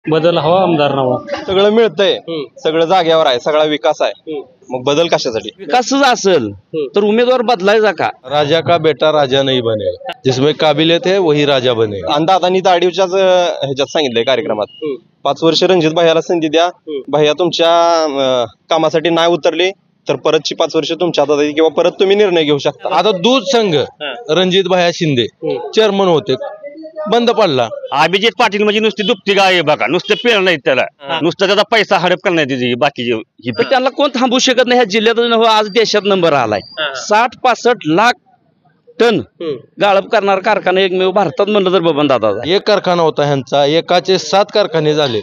बदल हवा आमदार नवा. सगळं मिळतंय, सगळं जाग्यावर आहे, सगळा विकास आहे, मग बदल कशासाठी? विकासच असेल तर उमेदवार बदलायचा का? राजा का बेटा राजा नहीं बने, जिसमें काबिलियत है वही राजा बने. आणि दादांनी दाढीच्याच ह्याच्यात सांगितलंय कार्यक्रमात 5 वर्ष रणजित भैयाला संधी द्या, भैया तुमच्या कामासाठी नाही उतरले तर परतची 5 वर्ष तुमच्या हातात आहे किंवा परत तुम्ही निर्णय घेऊ शकता. आता दूध संघ रणजित भाया शिंदे चेअरमन होते, बंद पडला. अभिजित पाटील म्हणजे नुसती दुपती गाय आहे बघा, नुसतं पेळ नाही त्याला, नुसतं त्याचा पैसा हडप करणार त्याची बाकीची. त्यांना कोण थांबू शकत नाही. ह्या जिल्ह्यात आज देशात नंबर आलाय. 60-65 लाख टन गाळप करणारा कारखाना एकमेव भारतात म्हणलं तर बबन दादाचा. एक कारखाना होता ह्यांचा, एकाचे 7 कारखाने झाले.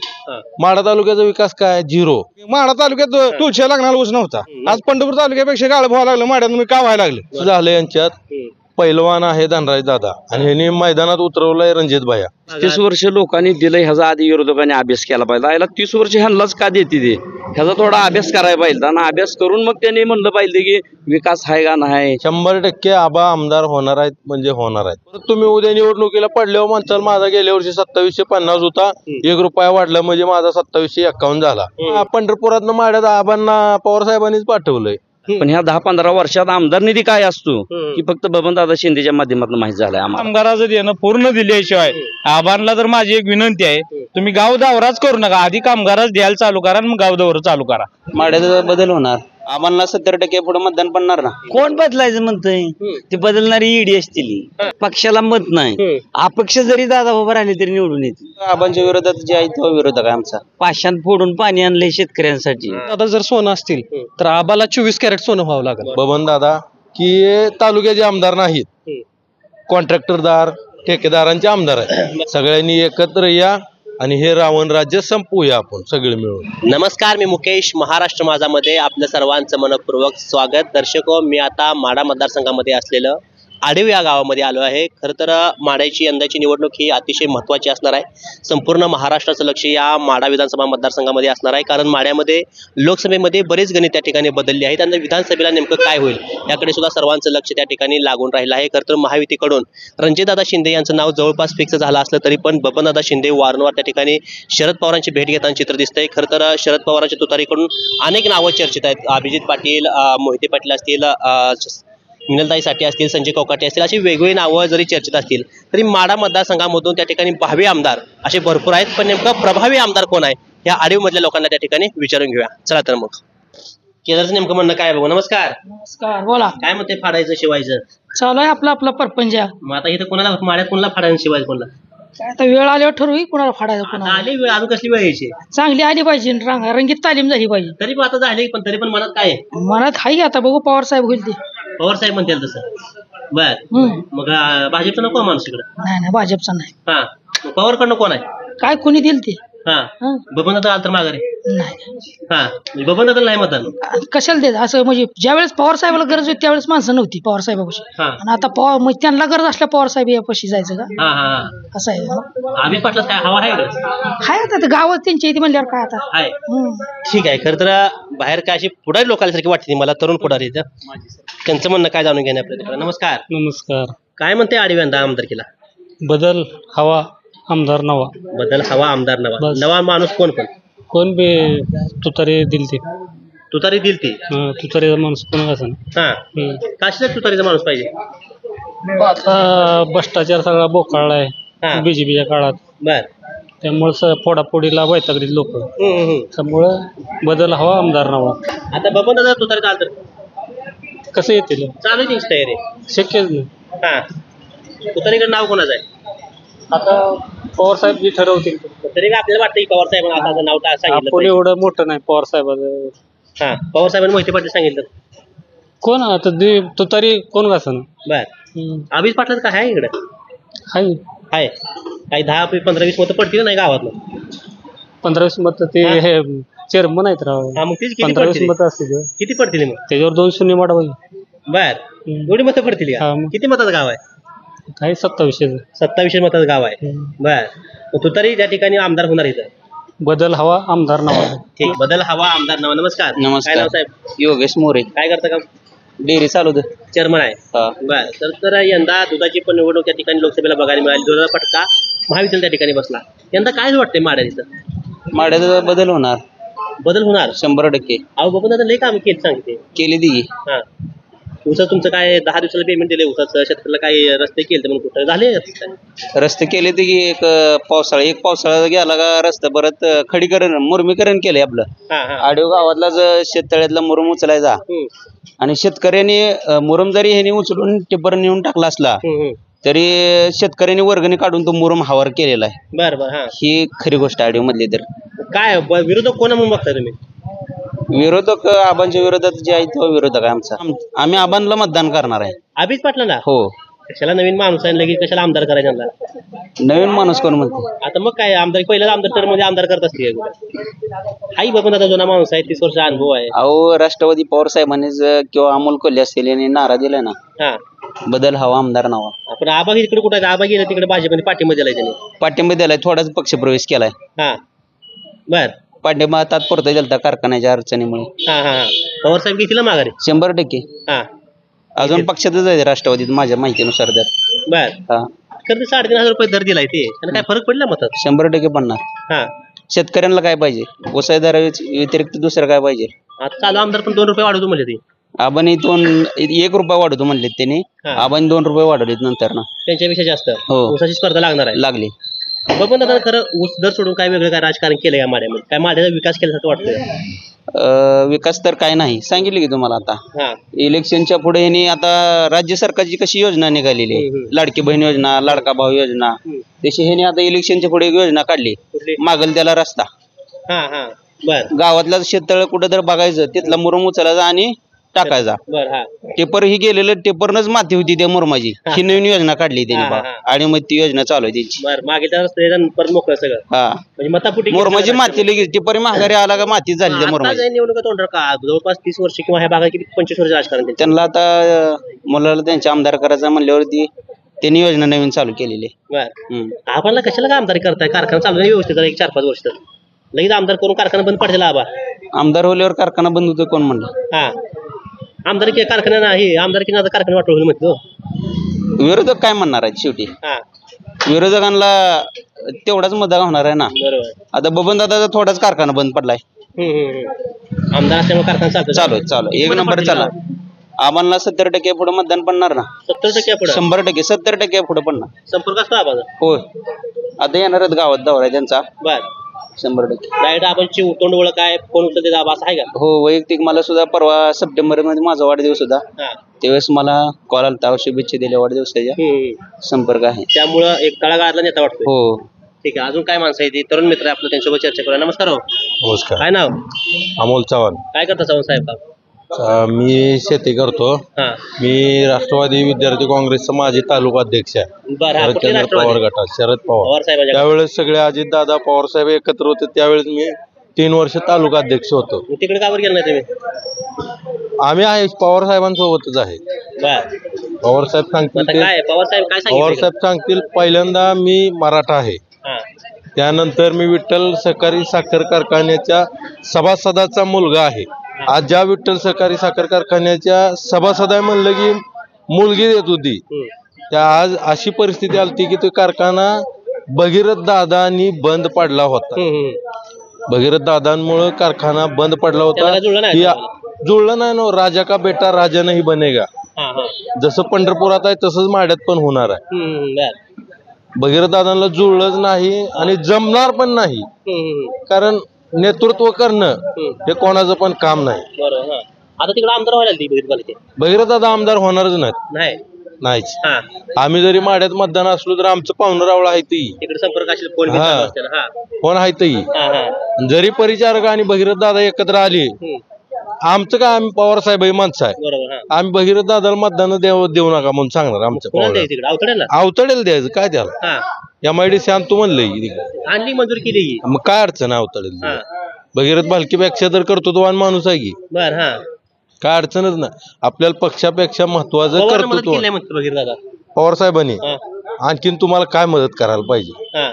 माढा तालुक्याचा विकास काय? 0. माढा तालुक्यात तुळशी लागणार ऊस नव्हता, आज पंढरपूर तालुक्यापेक्षा गाळप व्हायला लागलं. माढ्यात का व्हायला लागलं? झालं यांच्यात. पैलवान आहे धनराज दादा आणि ह्यांनी मैदानात उतरवलंय रणजित भाया. 30 वर्ष लोकांनी दिलं, ह्याचा आधी विरोधकांनी अभ्यास केला पाहिजे. याला 30 वर्ष ह्यांनाच का देते ते? ह्याचा थोडा अभ्यास करायला पाहिजे आणि अभ्यास करून मग त्यांनी म्हणलं पाहिजे की विकास आहे का नाही. 100% आबा आमदार होणार आहेत म्हणजे होणार आहेत. परत तुम्ही उद्या निवडणुकीला पडल्यावर म्हणताल माझा गेल्या वर्षी 2750 होता, 1 रुपया वाढला म्हणजे माझा 2751 झाला. पंढरपुरात माड्यात आबांना पवार साहेबांनीच पाठवलंय. पण ह्या 10-15 वर्षात आमदार निधी काय असतो की फक्त बबनदादा शिंदेच्या माध्यमातून माहिती झालंय आम्हाला. कामगाराचं देणं पूर्ण दिल्याशिवाय आबांना तर माझी एक विनंती आहे, तुम्ही गाव दौराच करू नका, आधी कामगाराच द्यायला चालू करा, मग गाव दौरा चालू करा. माड्याचा बदल होणार. आम्हाला 70% पुढे मतदान पडणार ना. कोण बदलायचं म्हणतंय? ते बदलणारी ईडी असतील. पक्षाला मत नाही, अपक्ष जरी दादा उभं राहिले तरी निवडून येतील. आबांच्या विरोधात जे आहे तो विरोधक आहे आमचा. पाषाण फोडून पाणी आणलंय शेतकऱ्यांसाठी. आता जर सोनं असतील तर आबाला 24 कॅरेट सोनं व्हावं लागेल. बबन दादा की तालुक्याचे आमदार नाहीत, कॉन्ट्रॅक्टरदार ठेकेदारांचे आमदार आहेत. सगळ्यांनी एकत्र या आणि हे रावण राज्य संपवूया आपण सगळे मिळून. नमस्कार, मी मुकेश. महाराष्ट्र माझामध्ये आपलं सर्वांचं मनपूर्वक स्वागत. दर्शको, मी आता माढा मतदारसंघामध्ये असलेलं आडिव या गावामध्ये आलो आहे. खरं तर माढ्याची यंदाची निवडणूक ही अतिशय महत्त्वाची असणार आहे. संपूर्ण महाराष्ट्राचं लक्ष या माढा विधानसभा मतदारसंघामध्ये असणार आहे, कारण माढ्यामध्ये लोकसभेमध्ये बरेच गणित त्या ठिकाणी बदलली आहेत आणि विधानसभेला नेमकं काय होईल याकडे सुद्धा सर्वांचं लक्ष त्या ठिकाणी लागून राहिलं आहे. खरं तर महायुतीकडून रणजितदादा शिंदे यांचं नाव जवळपास फिक्स झालं असलं तरी पण बबनदादा शिंदे वारंवार त्या ठिकाणी शरद पवारांची भेट घेताना चित्र दिसतंय. खरं तर शरद पवारांच्या तुतारीकडून अनेक नावं चर्चेत आहेत. अभिजित पाटील, मोहिते पाटील असतील, मिनलताई साठे असतील, संजय कोकाटे असतील, अशी वेगवेगळी नावं जरी चर्चेत असतील तरी माढा मतदारसंघामधून त्या ठिकाणी भावी आमदार असे भरपूर आहेत. पण नेमकं प्रभावी आमदार कोण आहे या आडिव मधल्या लोकांना त्या ठिकाणी विचारून घेऊया. चला तर मग केदारचं नेमकं म्हणणं काय बघू. नमस्कार. नमस्कार, बोला. काय म्हणते फाडायचं शिवायचं? चालू आहे आपला परपंच. मग आता इथं कोणाला माड्यात कोणाला फाडायचं शिवायचं कोणाला? काय आता वेळ आल्यावर ठरवू कुणाला फाडायचं, कोणाला. आली वेळ, अजून कसली वेळ यायची? चांगली आली पाहिजे, रंगीत तालीम झाली पाहिजे. तरी पण आता झाली, पण तरी पण मनात काय आहे? मनात हाय आता बघू पवार साहेब होईल ते. पवार साहेब म्हणतील तसं. बर, मग भाजपचा नको माणूस इकडं? नाही भाजपचा नाही. हा, मग पवारकडनं कोण आहे? काय कोणी दिल ते. हा, बबनदादा आलं तर माघारी? नाही. हा, बबनदादा नाही मतदान. कशाला देत असं? म्हणजे ज्यावेळेस पवार साहेबाला गरज होती त्यावेळेस माणसं नव्हती पवार साहेबापाशी, आणि आता पवार मग त्यांना गरज असल्या पवार साहेब यापाशी जायचं का? हा हा, असं आहे. अभित पाटला काय हवा आहे का? हाय आता गावात त्यांच्या इथे म्हणल्यावर काय आता आहे. ठीक आहे. खरं तर बाहेर काय अशी पुढारी लोकांसारखी वाटते मला, तरुण पुढारी, त्यांचं म्हणणं काय जाणून घेणे आपल्याला. नमस्कार. नमस्कार. काय म्हणते आडिव यंदा आमदारकीला? बदल हवा आमदार नवा. बदल हवा आमदार नवा. नवा माणूस कोण कोण बी तुतारी दिलती. तुतारी दिलती? तुतारीचा माणूस कोण कसं. हा, काशीला तुतारीचा माणूस पाहिजे. आता भ्रष्टाचार सगळा बोकाळलाय बीजेपीच्या काळात. बर, त्यामुळे फोडाफोडीला वैतागली लोक, त्यामुळं बदल हवा आमदार नवा. आता बबनदादा तुतारी आलं तर कसं येतील? चालू आहे तयारी? शक्यच नाही. हा, तुतारीकडे नाव कोणाचं आहे? आता पवार साहेब जे ठरवतील. तरी आपल्याला वाटतं की पवार साहेबांना आता नाव सांगितलं आपण एवढं मोठं नाही पवार साहेबाचं. हा, पवार साहेबांनी मोहिते पाटील सांगितलं. कोण आता तुतारी कोण कसं. बर, अभिज पाटलाचं काय आहे इकडे? आहे काही 10-15-20 मतं पडतील नाही गावात? 15-20 मतं ते हे चेअरमन आहेत राव. 15-20 मतं असतील. किती पडतील मग? त्याच्यावर 2 शून्य माडा पाहिजे. बर, एवढी मतं पडतील का? किती मताचं गाव आहे? काही 27 मताचं गाव आहे. बर, तू तरी त्या ठिकाणी आमदार होणार इथं? बदल हवा आमदार नावा. ठीक, बदल हवा आमदार नावा. नमस्कार. काय नाव साहेब? योगेश मोरे. काय करता काम? डेअरी चालवतं. चेअरमन आहे. बर, तर यंदा दुधाची पण निवडणूक त्या ठिकाणी लोकसभेला बघायला मिळाली. दुधाचा फटका महावितरण त्या ठिकाणी बसला. यंदा काय वाटतंय माड्यात इथं? माड्याचा बदल होणार बदल होणार 100%. अहो बाबा दादा लय काम केली सांगते. केली ती हा उसाचं तुमचं काय 10 दिवसाला पेमेंट दिले उसाचं शेतकऱ्याला काय रस्ते केले म्हणून कुठं झाले रस्ते केले ते की एक पावसाळा गेला का रस्ता परत खडीकरण मुरमीकरण केलंय आपलं. हा हा आडीव गावातलाच शेततळ्यातला मुरुम उचलायचा आणि शेतकऱ्यांनी मुरुम जरी ह्याने उचलून टिप्पर नेऊन टाकला असला तरी शेतकऱ्यांनी वर्गणी काढून तो मुरुम हवार केलेला आहे. बर बर हा ही खरी गोष्ट आडीव मधली. तर काय विरोधक कोणा म्हणून बघताय तुम्ही? विरोधक आबांच्या विरोधात जे आहे तो विरोधक आहे आमचा. आम्ही आबांना मतदान करणार आहे. अभिज पाटलांना? हो. कशाला नवीन माणूस आहे लगेच कशाला आमदार करायचा त्यांना? नवीन माणूस कोण म्हणते? आता मग काय आमदार पहिल्याच आमदार टर्म मध्ये आमदार करत असते. आई बाबा आता जुना माणूस आहे 30 वर्ष अनुभव आहे. अहो राष्ट्रवादी पवार साहेबांनीच किंवा अमोल कोल्हे असतील यांनी नारा दिलाय ना हा बदल हवा आमदार नावा. आपण आबा इकडे कुठे आबा गेले तिकडे भाजपने पाठिंबा दिलाय त्यांनी. पाठिंबा दिलाय थोडाच पक्ष प्रवेश केलाय. हा बर पाठिंबा तात्पुरता दिलता कारखान्याच्या अडचणीमुळे. हा हा हा पवार साहेब घेतील माघारी 100%. हा अजून पक्षातच आहे राष्ट्रवादीत माझ्या माहितीनुसार. तर बर हा खरं ते 3,500 रुपये दर दिलाय ते आणि काय फरक पडला मतात? 100% पडणार. हा शेतकऱ्यांना काय पाहिजे? व्यवसायदारा व्यतिरिक्त दुसरं काय पाहिजे? आता चालू आमदार पण 2 रुपये वाढवतो म्हणजे ते आबांनी 1 रुपया वाढवतो म्हणलेत त्यांनी. हा. आबांनी 2 रुपये वाढवलेत नंतर ना त्यांच्यापेक्षा जास्त हो. ऊसाची स्पर्धा लागणार आहे. लागली. पण आता खरं ऊस दर सोडून काय वेगळं काय राजकारण केलं या माड्यामध्ये? काय माड्याचा विकास केल्यासारखं वाटतं? विकास तर काय नाही सांगितले की तुम्हाला. आता हा इलेक्शनच्या पुढे ह्यांनी आता राज्य सरकारची कशी योजना निघालेली आहे लाडकी बहीण योजना लाडका भाऊ योजना तशी ह्यांनी आता इलेक्शनच्या पुढे एक योजना काढली. कुठली? मागल त्याला रस्ता. हा हा बर गावातला शेततळ कुठं तर बघायचं तिथला मुरुम उचलायचा आणि टाकायचा. बर हा टेपर ही गेलेलं टेपरनच माती होती त्या मुरमाची. ही नवीन योजना काढली त्यांनी हा, बा. हा. आणि मग ती योजना चालू आहे त्यांची. बर मागे त्या रस्त्याचं परत मोकळं सगळं हा म्हणजे मतापुटी मुरमाची माती लगेच टेपर माघारी आला का माती झाली त्या मुरमाची. निवडणुका तोंडावर का जवळपास 30 वर्ष किंवा ह्या भागात किती 25 वर्ष राजकारण त्यांचं. त्यांना आता मुलाला त्यांच्या आमदार करायचा म्हणल्यावरती त्यांनी योजना नवीन चालू केलेली आहे. बर आबाला कशाला का आमदारी करताय? कारखाना चालू नाही व्यवस्थित एक 4-5 वर्ष तर लगेच आमदार करून कारखाना बंद पडलेला आबा. आमदार होल्यावर कारखाना बंद होतो कोण म्हणलं? हा आमदारकी कारखाना नाही आमदारकी आता कारखाना वाटलं होईल म्हणतो. विरोधक काय म्हणणार आहेत शेवटी? हा विरोधकांना तेवढाच मुद्दा होणार आहे ना. बरोबर आता बबन दादाचा थोडाच कारखाना बंद पडलाय. आमदार असल्यामुळे कारखाना चालतो चालू एक नंबर चालला. आम्हाला 70% पुढे मतदान पडणार ना. 70% पुढे 100% 70% पुढे पडणार. संपर्क असतो आबाचा. होय आता येणारच गावात दौरा आहे त्यांचा. बर 100%. डायरेक्ट आबाची तोंड ओळख आहे फोन उचलते आबा असं आहे का? हो वैयक्तिक मला सुद्धा परवा सप्टेंबर मध्ये माझा वाढदिवस होता हा त्यावेळेस मला कॉल आलता शुभेच्छा दिल्या वाढदिवसाच्या. संपर्क आहे त्यामुळं एक तळागाळातला नेता वाटतो. हो. ठीक आहे अजून काय माणसं आहे ती तरुण मित्र आहे आपलं त्यांच्यासोबत चर्चा करूया. नमस्कार हो. नमस्कार. काय नाव? अमोल चव्हाण. काय करता चव्हाण साहेब का? मी शेती करतो. हा मी राष्ट्रवादी विद्यार्थी काँग्रेसचा माजी तालुका अध्यक्ष आहे. बरं हा कुठले शरदचंद्र पवार राष्ट्रवादी? गटात शरद पवार. पवार साहेबांच्या त्यावेळेस सगळे अजितदादा पवार साहेब एकत्र होते त्यावेळेस मी 3 वर्ष तालुका अध्यक्ष होतो. तिकडे का बरं गेलं नाही तुम्ही? आम्ही आहे पवार साहेबांसोबतच आहे. बर पवार साहेब सांगतील आता ते. काय पवार साहेब काय पवार सांगितलं? साहेब सांगतील पहिल्यांदा मी मराठा आहे. हा त्यानंतर मी विठ्ठल सहकारी साखर कारखान्याच्या सभासदाचा मुलगा आहे. आज ज्या विठ्ठल सहकारी साखर कारखान्याच्या सभासद आहे म्हणलं की मुलगी देत होती त्या आज अशी परिस्थिती आली की तो कारखाना भगीरथ दादांनी बंद पडला होता. भगीरथ दादांमुळे कारखाना बंद पडला होता. त्याला जुळलं नाही जुळलं नाही ना. राजा का बेटा राजा नाही बनेगा. हा हा जसं पंढरपुरात आहे तसंच माड्यात पण होणार आहे. बर भगीरथ दादांना जुळलंच नाही आणि जमणार पण नाही. कारण नेतृत्व करणं हे कोणाचं पण काम नाही. बरोबर हा आता तिकडे आमदार व्हायला ती बघितलं भगीरथ दादा आमदार होणारच नाहीत. नाही नाहीच. हा आम्ही जरी माड्यात मतदान असलो तर आमचं पाहुणं रावळ आहे ती तिकडे संपर्क असेल फोन हा. हा कोण आहे ती. हा हा जरी परिचारक आणि भगीरथ दादा एकत्र आली आमचं काय आम्ही पवार साहेब माणसं आहे. बरोबर हा आम्ही भगीरथ दादाला मतदान देऊ नका म्हणून सांगणार. आमच्या कोणाला पवार द्यायचं तिकडे अवतड्याला? अवतडेल द्यायचं काय त्याला. हा MID शांत तू म्हणलंय आणली मंजूर केली की. मग काय अडचण आहे अवतडेल. हा भगीरथ भालकीपेक्षा तर कर्तृत्ववान माणूस आहे की बर हा काय अडचणच नाही. आपल्याला पक्षापेक्षा महत्वाचं पवारनं मदत कर्तृत्व. केली म्हणतो बघितलं दादा. पवार साहेबांनी हा आणखीन तुम्हाला काय मदत करायला पाहिजे. हा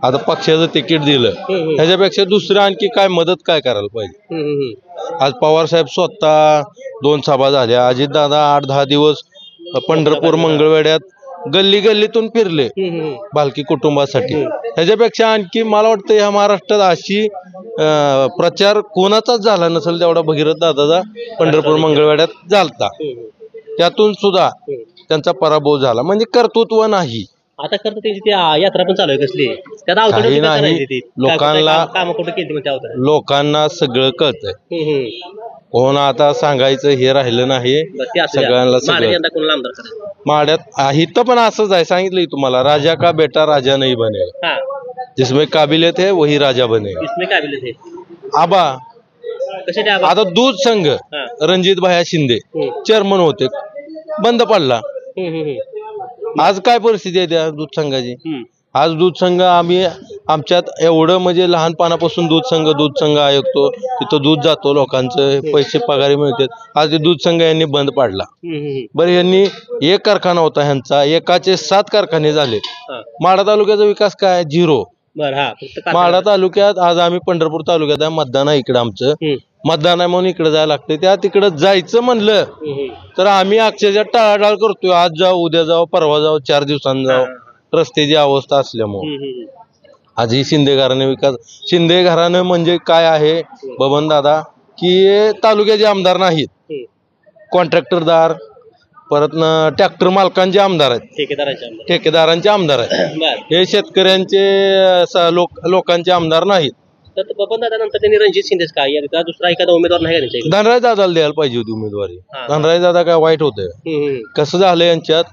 आता पक्षाचं तिकीट दिलं ह्याच्यापेक्षा दुसरं आणखी काय मदत काय करायला पाहिजे. आज पवार साहेब स्वतः 2 सभा झाल्या. अजितदादा 8-10 दिवस पंढरपूर मंगळवेढ्यात गल्ली गल्लीतून फिरले भालकी कुटुंबासाठी. ह्याच्यापेक्षा आणखी मला वाटतं ह्या महाराष्ट्रात अशी प्रचार कोणाचाच झाला नसेल तेवढा भगीरथ दादाचा पंढरपूर मंगळवेढ्यात झालता. त्यातून सुद्धा त्यांचा पराभव झाला. म्हणजे कर्तृत्व नाही. आता करतो त्यांची ती यात्रा पण चालू आहे कसली त्यात अवतडे काही टीका नाही. करायची ती. लोकांना- कामं कुठं केली म्हणते अवतडे. लोकांना सगळं कळतंय. कोण आता सांगायचं हे राहिलं नाही. बरं, ते असू द्या. सगळ्यांना माड्यात सगळं यंदा कोणाला आमदार करायचं? माड्यात इथं पण असंच आहे. सांगितलंय तुम्हाला, राजा का बेटा राजा नाही बनेगा, हा, जिसमें काबिलियत है वही राजा बनेगा. इसमें काबिलियत है. आबा कशाचे आभार? आता दूध संघ रणजित भाया शिंदे चेअरमन होते, बंद पडला. आज काय परिस्थिती आहे त्या दूध संघाची? आज दूध संघ आम्ही आमच्यात एवढं म्हणजे लहानपणापासून दूध संघ ऐकतो, तिथं दूध जातो, लोकांचं पैसे पगारी मिळतात. आज ते दूध संघ यांनी बंद पाडला. बरं, यांनी एक कारखाना होता ह्यांचा, एकाचे 7 कारखाने झाले. माढा तालुक्याचा विकास काय? 0. बरं, हा, फक्त माढा तालुक्यात आज आम्ही पंढरपूर तालुक्यात आहे, मतदान आहे इकडं आमचं. मतदान आहे म्हणून इकडे जायला लागतंय. त्या तिकडं जायचं म्हणलं तर आम्ही अक्षरशः टाळाटाळ करतोय. आज जाऊ, उद्या जाऊ, परवा जाऊ, 4 दिवसांनी जाऊ, रस्त्याची अवस्था असल्यामुळे. आज ही शिंदे घराणे विकास, शिंदे घराणं म्हणजे काय आहे बबन दादा, की तालुक्याचे आमदार नाहीत, कॉन्ट्रॅक्टरदार, परत ट्रॅक्टर मालकांचे आमदार आहेत, ठेकेदारांचे आमदार आहेत. बरं, हे शेतकऱ्यांचे लोकांचे आमदार नाहीत. तर बबन दादा नंतर त्यांनी रणजित शिंदेच काय एकदा दुसरा एखादा उमेदवार नाही का त्यांच्या इकडे? धनराज दादाला द्यायला पाहिजे होती उमेदवारी. धनराज दादा काय वाईट होते? कसं झालं यांच्यात,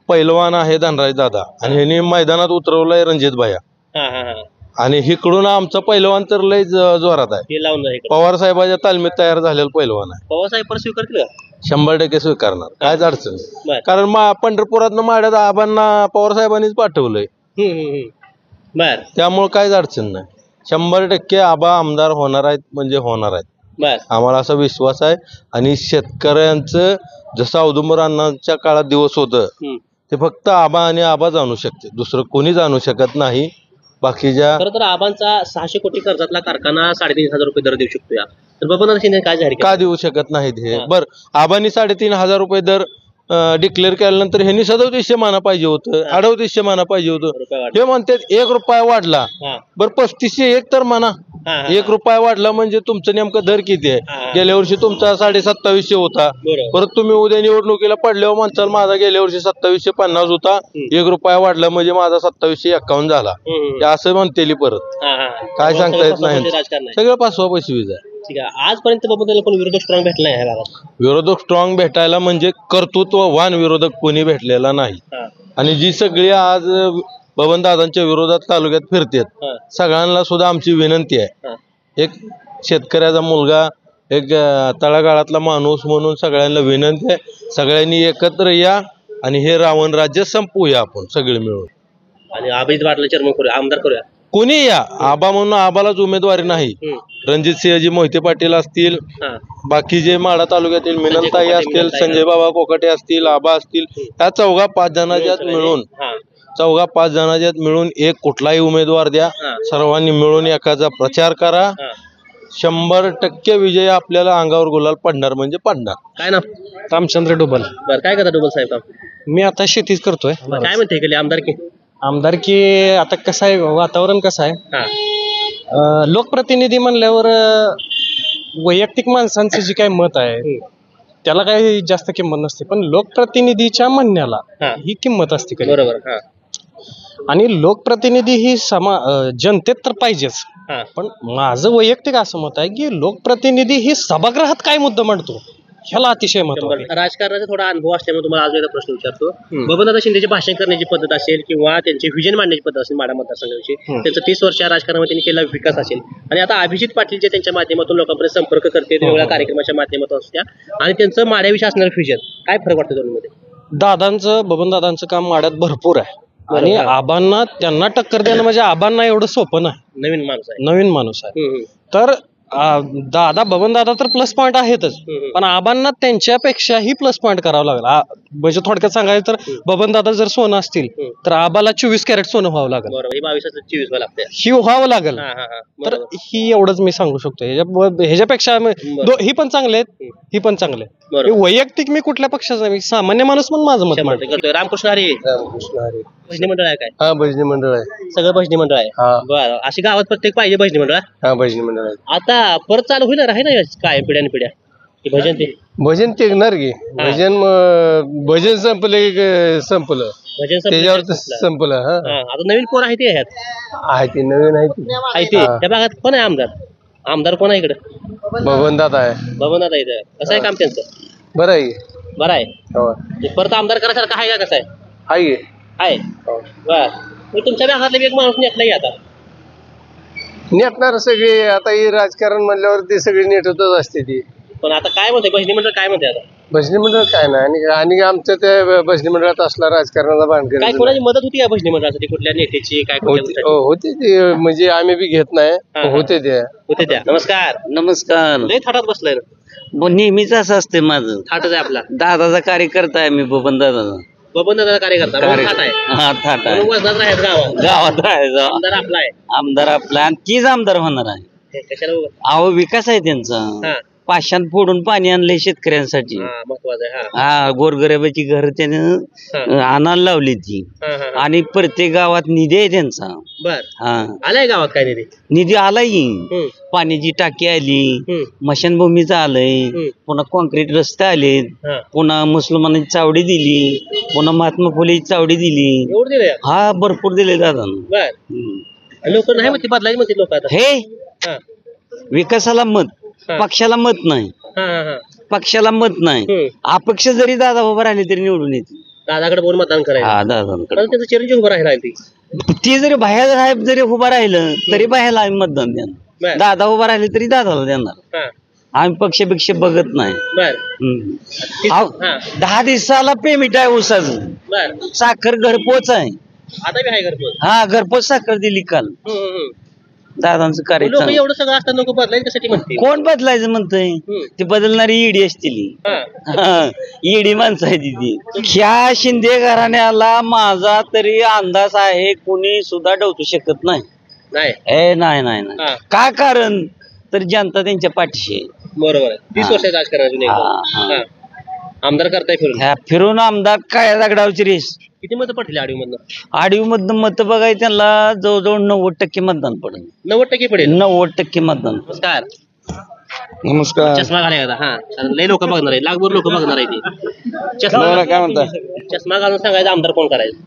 पैलवान आहे धनराज दादा आणि ह्यांनी मैदानात उतरवलंय रणजित भाया, आणि इकडून आमचा पैलवान तर लय जोरात आहे. हे लावून जाईल पवार साहेबाच्या तालमीत तयार झालेला पैलवान आहे. पवार साहेब परत स्वीकारतील का? 100% स्वीकारणार, कायच अडचण नाही. बरं. कारण पंढरपुरात माड्यात आबांना पवार साहेबांनीच पाठवलंय, बर त्यामुळे कायच अडचण नाही. 100% आबा आमदार होणार आहेत म्हणजे होणार आहेत, बर आम्हाला असा विश्वास आहे. आणि शेतकऱ्यांचं जसं औदुंबर अण्णांच्या काळात दिवस होतं ते फक्त आबा आणि आबाच आणू शकते, दुसरं कोणीच आणू शकत नाही. बाकीच्या खरं तर आबांचा 600 कोटी कर्जातला कारखाना 3,500 रुपये दर देऊ शकतो या, तर बबनदादा शिंदे काय जाहीर का देऊ शकत नाहीत हे? बर, आबांनी 3,500 रुपये दर डिक्लेअर केल्यानंतर ह्यांनी 3700 माना पाहिजे होतं, 3800 माना पाहिजे होतं. हे म्हणतात 1 रुपया वाढला, बर 3501 तर म्हणा. 1 रुपया वाढला म्हणजे तुमचं नेमकं दर किती आहे? गेल्या वर्षी तुमचा 2750 होता, परत तुम्ही उद्या निवडणुकीला पडल्यावर म्हणताल माझा गेल्या वर्षी 2750 होता, 1 रुपया वाढला म्हणजे माझा 2751 झाला, असं म्हणतेली. परत काय सांगता येत नाही, सगळं पाचवा पैसवीच आहे. ठीक आहे. आजपर्यंत बबनदादाला पण विरोधक स्ट्रॉंग भेटला नाही ह्या भागात. विरोधक स्ट्रॉंग भेटायला म्हणजे कर्तृत्ववान विरोधक कोणी भेटलेला नाही. आणि जी सगळी आज बबनदादांच्या विरोधात तालुक्यात फिरतात, सगळ्यांना सुद्धा आमची विनंती आहे, एक शेतकऱ्याचा मुलगा, एक तळागाळातला माणूस म्हणून सगळ्यांना विनंती आहे, सगळ्यांनी एकत्र या आणि हे रावण राज्य संपवूया आपण सगळे मिळून. आणि अभिजित पाटला चेअरमन करूया, आमदार करूया. कोणी या, आबा म्हणून आबालाच उमेदवारी नाही. रणजित सिंहजी मोहिते पाटील असतील, बाकीचे माढा तालुक्यातील मिनलताई असतील, संजय बाबा कोकाटे असतील, आबा असतील, या 4-5 जणांच्यात मिळून एक कुठलाही उमेदवार द्या, सर्वांनी मिळून एकाचा प्रचार करा. 100% विजय आपल्याला अंगावर गुलाल पडणार म्हणजे पडणार. काय ना? रामचंद्र डुबल. बरं, काय करता डुबल साहेब काम? मी आता शेतीच करतोय. काय म्हणते गेले आमदारकी? आमदारकी आता कसं आहे, वातावरण कसं आहे, लोकप्रतिनिधी म्हणल्यावर वैयक्तिक माणसांचं जे काही मत आहे त्याला काही जास्त किंमत नसते, पण लोकप्रतिनिधीच्या म्हणण्याला ही किंमत असते कधी. बरोबर. आणि लोकप्रतिनिधी ही जनतेत तर पाहिजेच, पण माझं वैयक्तिक असं मत आहे की लोकप्रतिनिधी ही सभागृहात काय मुद्दा मांडतो ह्याला अतिशय महत्व आहे. राजकारणाचा थोडा अनुभव असल्यामुळे तुम्हाला आज एकदा प्रश्न विचारतो. बबनदादा शिंदेचे भाषण करण्याची पद्धत असेल किंवा त्यांचे विजन मांडण्याची पद्धत असेल माढा मतदारसंघाविषयी, त्यांचं 30 वर्ष राजकारणामध्ये त्यांनी केलेला विकास असेल, आणि आता अभिजित पाटील जे त्यांच्या माध्यमातून लोकांपर्यंत संपर्क करते वेगवेगळ्या कार्यक्रमाच्या माध्यमातून असत्या, आणि त्यांचं माड्याविषयी असणारं फ्युजन, काय फरक वाटतं दोन्हीमध्ये? बबनदादांचं काम माड्यात भरपूर आहे, आणि आबांना त्यांना टक्कर देणं म्हणजे आबांना एवढं सोपं नाही. नवीन माणूस आहे. तर दादा बबन दादा तर प्लस पॉईंट आहेतच, पण आबांना त्यांच्यापेक्षाही प्लस पॉईंट करावं लागला. म्हणजे थोडक्यात सांगायचं तर बबन दादा जर सोनं असतील तर आबाला 24 कॅरेट सोनं व्हावं लागेल. बरोबर, 22 लागते. ही व्हावं लागेल. तर ही एवढंच मी सांगू शकतो. ह्याच्यापेक्षा ही पण चांगले आहेत, ही पण चांगले आहेत. बरोबर. वैयक्तिक मी कुठल्या पक्षाचा नाही, सामान्य माणूस म्हणून माझं मत मांडतो. करतोय. रामकृष्ण हरी भजनी मंडळ आहे काय? हा भजनी मंडळ आहे. सगळं भजनी मंडळ आहे. हा. बरं, अशी गावात प्रत्येक पाहिजे भजनी मंडळ. हा भजनी मंडळ आहे. आता परत चालू होईल आहे ना काय पिढ्यान पिढ्या की भजन ते भजन टेकणार की भजन संपलं भजन त्याच्यावर संपलं. आता नवीन कोण आहे ते ह्यात आहे ते नवीन आहे ते त्या भागात कोण आहे आमदार कोण आहे इकडे? बबन दादा आहे. बबन दादा इथं कसं आहे काम त्यांचं? बरं आहे. बरं आहे. परत आमदार करायसारखं आहे का? कसं आहे? आहे. बर, तुमच्या भागातला एक माणूस नेटलाही आता नेटणार सगळे. आता ही राजकारण म्हणल्यावर ते सगळे नेटतच असते ती. पण आता काय म्हणते भजनी मंडळ? काय म्हणते आता भजनी मंडळ काय नाही आणि आमच्या त्या भजनी मंडळात असला राजकारणाचा भानगड काय कोणाची मदत होती का भजनी मंडळासाठी? कुठल्या नेत्याची काय होते ते, म्हणजे आम्ही बी घेत नाही. होते त्या. नमस्कार. नमस्कार. लय थाटात बसलाय ना. नेहमीच असं असते माझं. थाटच आहे आपला. दादाचा कार्यकर्ता आहे मी, बबन दादाचा. बबन दादा कार्यकर्ता थाट आहे. हा, थाट आहे. वजनात राहायचं गावात राहायचं. आमदार आपला आहे. आमदार आपला आणि तीच आमदार होणार आहे. कशाला? अहो विकास आहे त्यांचा. पाषाण फोडून पाणी आणलंय शेतकऱ्यांसाठी. महत्वाचं आहे. हा, गोरगरिबाची घर त्याने आणायला लावली ती. आणि प्रत्येक गावात निधी आहे त्यांचा. बर. हा, आलाय गावात काय निधी आलाय. पाण्याची टाकी आली, मशानभूमीचं आलंय, पुन्हा कॉन्क्रीट रस्ते आले, पुन्हा मुसलमानांची चावडी दिली, पुन्हा महात्मा फुलेची चावडी दिली. हा, भरपूर दिले दादा. लोक नाही म्हणते बदलायची म्हणते लोक आता. हे विकासाला मत, पक्षाला मत नाही. पक्षाला मत नाही. अपक्ष जरी दादा उभा राहिले तरी निवडून येते. दादाकडे बोल मतदान करायचं. दादाकडे त्याचं चिरंजीव उभं राहिला ती जरी बाहेर साहेब जरी उभा राहिलं तरी बाहेरला आम्ही मतदान देणार. दादा उभा राहिले तरी दादाला देणार. आम्ही पक्षपेक्षा बघत नाही. 10 दिवसाला पेमेंट आहे ऊसाचं. साखर घरपोच आहे. आता बी आहे घरपोच. हा, घरपोच साखर दिली काल. दादांचं कार्य एवढं सगळं असताना लोक बदलायचं कशासाठी म्हणते? कोण बदलायचं म्हणतंय? ती बदलणारी ईडी असतील. ईडी माणसं आहे ती. ह्या शिंदे घराण्याला माझा तरी अंदाज आहे, कोणी सुद्धा डवचू शकत नाही. नाही. का कारण तर जनता त्यांच्या पाठीशी आहे. बरोबर आहे. 30 वर्षाचं राजकारण आमदार करताय फिरून आमदार काय दगडावची रेस. किती मतं पडली आडीमधनं? आडीमधनं मत बघाय त्यांना जवळजवळ 90% मतदान पडेल. 90% पडेल. 90% मतदान. नमस्कार. नमस्कार. चष्मा घालायचा. लय लोक बघणार आहे, लाखभर लोक बघणार आहे ते. चष्मा काय म्हणता? चष्मा घालून सांगायचं आमदार कोण करायचं?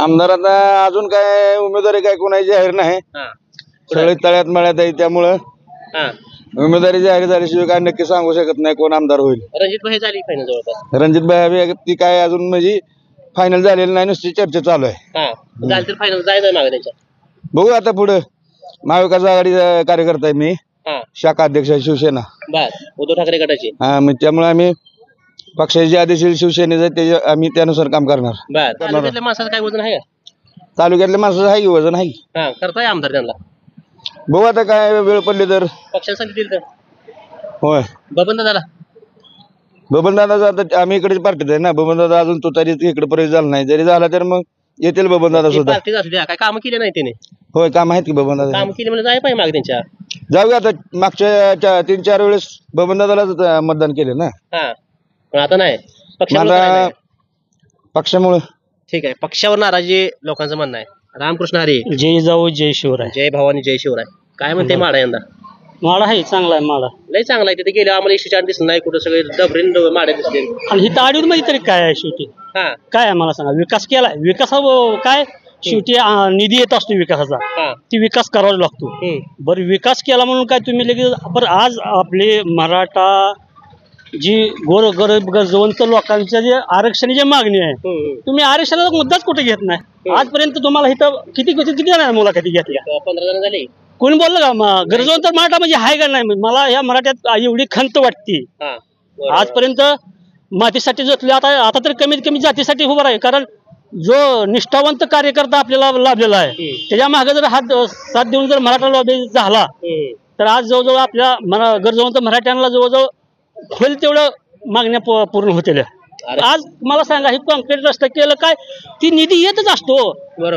आमदार आता अजून काय उमेदवारी काय कोणाची जाहीर नाही. सगळे तळ्यात मळ्यात आहे, त्यामुळं उमेदवारी जाहीर झाल्याशिवाय काय नक्की सांगू शकत नाही कोण आमदार होईल. रणजित भाई झाली फायनल जवळपास. रणजित भाई ती काय अजून म्हणजे फायनल झालेलं नाही, नुसती चर्चा चालू आहे. झाली तर फायनल जायचं मागे त्याच्या. बघू आता पुढे. महाविकास आघाडीचा कार्यकर्ता आहे मी, शाखा अध्यक्ष आहे शिवसेना. उद्धव ठाकरे गटाची. मग त्यामुळे आम्ही पक्षाचे जे आदेश शिवसेनेचे आम्ही त्यानुसार काम करणार. तालुक्यातल्या माणसाचं काय वजन आहे? तालुक्यातल्या माणसाचं आहे की वजन आहे. करताय आमदार त्यांना. बघू आता काय वेळ पडली तर. पक्षाला संधी दिली तर. होय. बबनदादाला बबनदादा आता आम्ही इकडे पार्टीत आहे ना. बबनदादा अजून तो तरी इकडे पर्यंत झाला नाही. जरी झाला तर मग येतील बबनदादा सुद्धा. पार्टीत असू द्या, काय काम केले नाही त्याने? होय, काम आहेत की बबनदादा. काम केले म्हणजे जाय पाहिजे मागे त्यांच्या. जाऊया आता. मागच्या 3-4 वेळेस बबनदादालाच मतदान केले ना. पण आता नाही पक्षामुळे. ठीक आहे. पक्षावर नाराजी लोकांचं म्हणणं आहे. रामकृष्ण हरी. जय जाऊ जय शिवराय. जय भवानी जय शिवराय. काय म्हणते माडा यंदा? माडा आहे चांगला आहे. माडा लय चांगला आहे. तिथे गेले आम्हाला 104 दिसलं नाही कुठं, सगळे डबरीन माडे दिसले. आणि ही ताडीवर मध्ये तरी काय आहे शेवटी? काय आहे मला सांगा. विकास केलाय. विकास काय शेवटी निधी येत असतो विकासाचा, ती विकास करावा लागतो. बरं, विकास केला म्हणून काय तुम्ही लगेच. पण आज आपले मराठा जी गरजवंत लोकांच्या जे आरक्षणाची मागणी आहे, तुम्ही आरक्षणाचा मुद्दाच कुठे घेत नाही. आजपर्यंत तुम्हाला इथं किती मुलाखती घेतल्या? 15 जण झाले. कोणी बोललं का गरजवंत मराठा म्हणजे आहे का नाही? मला या मराठ्यात एवढी खंत वाटते. आजपर्यंत मातीसाठी जोतले, आता तर कमीत कमी जातीसाठी उभं आहे. कारण जो निष्ठावंत कार्यकर्ता आपल्याला लाभलेला आहे, त्याच्या मागे जर हात साथ देऊन जर मराठा लॉबी झाला तर आज जवळजवळ आपल्या गरजवंत मराठ्यांना जवळजवळ होईल तेवढं मागण्या पूर्ण होतील. आज मला सांगा हे कॉन्क्रीट रस्ता केलं काय ती निधी येतच असतो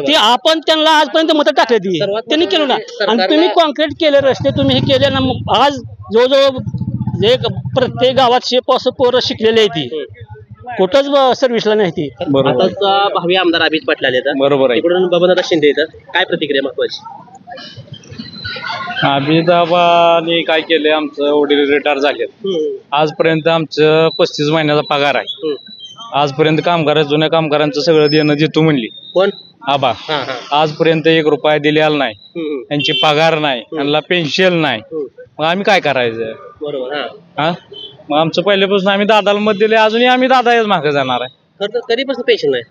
ती आपण त्यांना आजपर्यंत मतं टाकली ती त्यांनी केलं ना आणि तुम्ही कॉन्क्रीट केले रस्ते तुम्ही हे केले ना आज जवळजवळ एक प्रत्येक गावात पोरं शिकलेली आहे ती कुठंच सर्व्हिसला नाही ती. आताचा भावी आमदार अभिज पाटील आले बरोबर आहे. इकडून बबनदादा शिंदे येतात काय प्रतिक्रिया महत्वाची? अभिदाबाने काय केलंय आमचं वडील रिटायर झालेत आजपर्यंत आमचं 35 महिन्याचा पगार आहे. आजपर्यंत जुन्या कामगारांचं सगळं देणं देतो म्हणली कोण आबा आजपर्यंत 1 रुपया दिलेला नाही त्यांची पगार नाही त्यांना पेन्शन नाही मग आम्ही काय करायचं? बरोबर हा मग आमचं पहिल्यापासून आम्ही दादाला मत दिले अजूनही आम्ही दादाच मागे जाणार आहे. कधीपासून पेन्शन नाही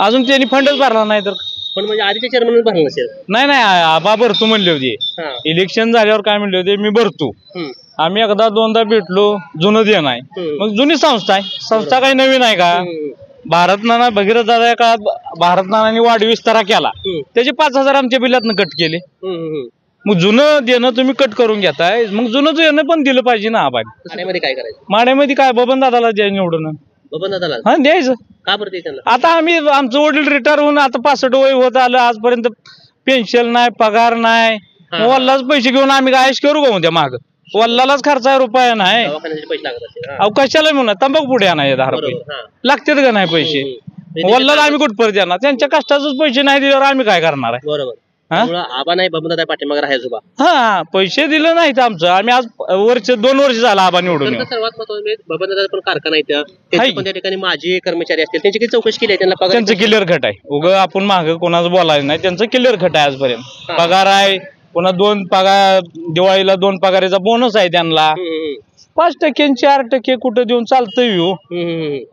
अजून त्यांनी फंडच भरला नाही तर पण म्हणजे आधीच्या चेअरमन भरला नसेल. नाही आबा भरतो म्हणले होते इलेक्शन झाल्यावर काय म्हणले होते मी भरतो. आम्ही एकदा दोनदा भेटलो जुनं दे नाही मग जुनी संस्था आहे संस्था काही नवीन आहे का? भारत नाना भगीरथ दादा या काळात भारत नानांनी वाढ विस्तारा केला त्याचे 5,000 आमच्या बिलातनं कट केले. मग जुनं देणं तुम्ही कट करून घेताय मग जुनं देणं पण दिलं पाहिजे ना. आबा माड्यामध्ये काय करायचं? माड्यामध्ये काय बबन दादाला द्या निवडून बबनदादाला हा द्यायचं. का बरं त्यांना? आता आम्ही आमचं वडील रिटायर होऊन आता 65 वय होत आलं आजपर्यंत पेन्शन नाही पगार नाही वल्लाच पैसे घेऊन आम्ही गायश करू का उद्या माग वल्लालाच खर्च आहे रुपया नाही दवाखान्याचे पैसे लागत असतील. अवकाशाला म्हणा तंबाखू पुढे आणाय 10 रुपये लागतात का नाही पैसे वल्लाला आम्ही कुठपर्यंत देणार त्यांच्या कष्टाचेच पैसे नाही दिल्यावर आम्ही काय करणार आहे? बरोबर आबा नाही बबनदादा पाठीमागे राहायचो बा. हा पैसे दिले नाहीत आमचं आम्ही आज 2 वर्ष झाला आबा निवडून. सर्वात महत्वाचं बबनदादा पण कारखाना आहे त्यांचे पण त्या ठिकाणी माझे कर्मचारी असतील त्यांची काही चौकशी केली आहे त्यांना पगार त्यांचं क्लिअर खट आहे उग आपण मागं कोणाचं बोलायचं नाही त्यांचं क्लिअर खट आहे आजपर्यंत पगार आहे पुन्हा 2 पगार दिवाळीला 2 पगाराचा बोनस आहे त्यांना 5% 4% कुठं देऊन चालतंय